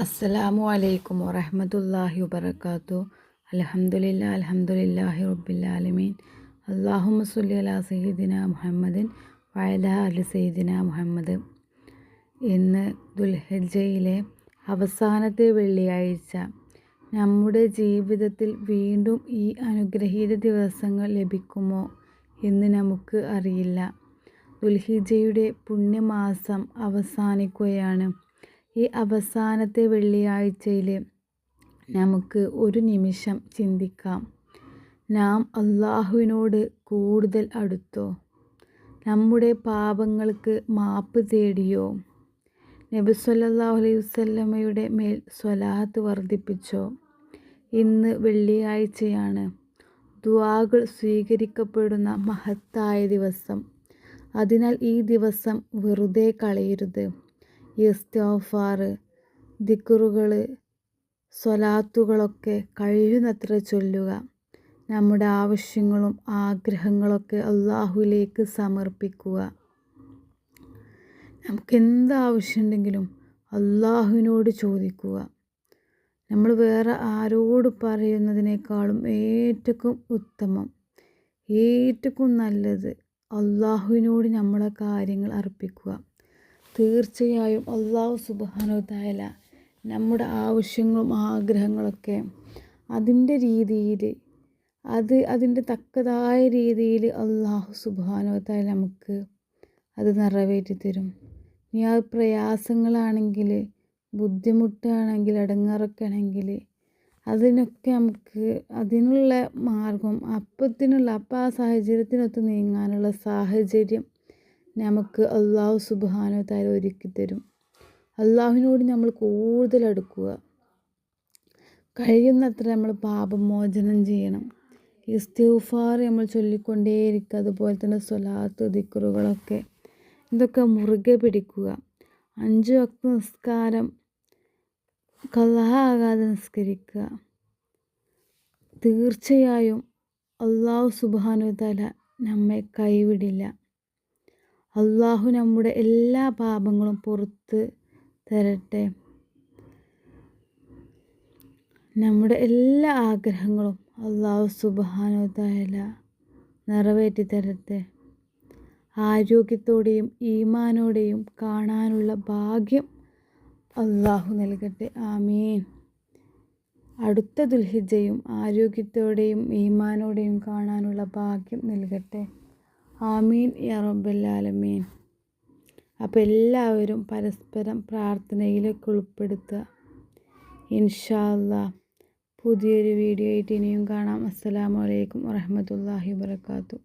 അസ്സലാമു അലൈക്കും വറഹ്മത്തുള്ളാഹി വബറകാതുഹു. അൽഹംദുലില്ലാഹി റബ്ബിൽ ആലമീൻ. അല്ലാഹുമ്മ സ്വല്ലി അലാ സയ്യിദിന മുഹമ്മദിൻ വഅലാ ആലി സയ്യിദിന മുഹമ്മദ്. ഇന്ന് ദുൽഹിജ്ജയിലെ അവസാനത്തെ വെള്ളിയാഴ്ച. നമ്മുടെ ജീവിതത്തിൽ വീണ്ടും ഈ അനുഗ്രഹീത ദിവസങ്ങൾ ലഭിക്കുമോ എന്ന് നമുക്ക് അറിയില്ല. ദുൽഹിജ്ജയുടെ പുണ്യമാസം അവസാനിക്കുകയാണ്. ഈ അവസാനത്തെ വെള്ളിയാഴ്ചയിൽ നമുക്ക് ഒരു നിമിഷം ചിന്തിക്കാം. നാം അള്ളാഹുവിനോട് കൂടുതൽ അടുത്തോ? നമ്മുടെ പാപങ്ങൾക്ക് മാപ്പ് തേടിയോ? നബി സല്ലല്ലാഹു അലൈഹി വസല്ലമയുടെ മേൽ സ്വലാത്ത് വർദ്ധിപ്പിച്ചോ? ഇന്ന് വെള്ളിയാഴ്ചയാണ്. ദുആകൾ സ്വീകരിക്കപ്പെടുന്ന മഹത്തായ ദിവസം. അതിനാൽ ഈ ദിവസം വെറുതെ കളയരുത്. ഇസ്തിഗ്ഫാർ, ദിക്റുകൾ, സ്വലാത്തുകളൊക്കെ കഴിയുന്നത്ര ചൊല്ലുക. നമ്മുടെ ആവശ്യങ്ങളും ആഗ്രഹങ്ങളൊക്കെ അള്ളാഹുവിലേക്ക് സമർപ്പിക്കുക. നമുക്ക് എന്താവശ്യമുണ്ടെങ്കിലും അള്ളാഹുവിനോട് ചോദിക്കുക. നമ്മൾ വേറെ ആരോട് പറയുന്നതിനേക്കാളും ഏറ്റവും ഉത്തമം, ഏറ്റവും നല്ലത് അള്ളാഹുവിനോട് നമ്മളെ കാര്യങ്ങൾ അർപ്പിക്കുക. തീർച്ചയായും അള്ളാഹു സുബ്ഹാനഹു വ തആല നമ്മുടെ ആവശ്യങ്ങളും ആഗ്രഹങ്ങളൊക്കെ അതിൻ്റെ തക്കതായ രീതിയിൽ അള്ളാഹു സുബ്ഹാനഹു വ തആല നമുക്ക് അത് നിറവേറ്റി തരും. ഇനി ആ പ്രയാസങ്ങളാണെങ്കിൽ, ബുദ്ധിമുട്ടാണെങ്കിൽ, ഇടങ്ങേറൊക്കെ ആണെങ്കിൽ അതിനൊക്കെ നമുക്ക് അതിനുള്ള മാർഗം അപ്പോൾ ആ സാഹചര്യത്തിനൊത്ത് നീങ്ങാനുള്ള സാഹചര്യം നമുക്ക് അള്ളാഹു സുബ്ഹാനഹു വ തആല ഒരുക്കി തരും. അള്ളാഹുവിനോട് നമ്മൾ കൂടുതൽ അടുക്കുക. കഴിയുന്നത്ര നമ്മൾ പാപമോചനം ചെയ്യണം. ഇസ്തിഗ്ഫാർ നമ്മൾ ചൊല്ലിക്കൊണ്ടേയിരിക്കുക. അതുപോലെ തന്നെ സ്വലാത്ത്, ദിക്റുകളൊക്കെ ഇതൊക്കെ മുറുകെ പിടിക്കുക. 5 വക്ത് നിസ്കാരം ഖളാ ആകാതെ നിസ്കരിക്കുക. തീർച്ചയായും അള്ളാഹു സുബ്ഹാനഹു വ തആല നമ്മെ കൈവിടില്ല. അള്ളാഹു നമ്മുടെ എല്ലാ പാപങ്ങളും പുറത്ത് തരട്ടെ. നമ്മുടെ എല്ലാ ആഗ്രഹങ്ങളും അള്ളാഹു സുബ്ഹാനഹു വ തആല നിറവേറ്റി തരട്ടെ. ആരോഗ്യത്തോടെയും ഈമാനോടെയും കാണാനുള്ള ഭാഗ്യം അള്ളാഹു നൽകട്ടെ. ആമീൻ. അടുത്ത ദുൽഹിജ്ജയും ആരോഗ്യത്തോടെയും ഈമാനോടെയും കാണാനുള്ള ഭാഗ്യം നൽകട്ടെ. ആമീൻ യാ റബ്ബൽ ആലമീൻ. അപ്പോൾ എല്ലാവരും പരസ്പരം പ്രാർത്ഥനയിലൊക്കെ ഉൾപ്പെടുത്തുക. ഇൻഷാ അല്ലാഹ് പുതിയൊരു വീഡിയോ ആയിട്ട് ഇനിയും കാണാം. അസ്സലാമു അലൈക്കും വറഹ്മത്തുള്ളാഹി വബറകാതുഹു.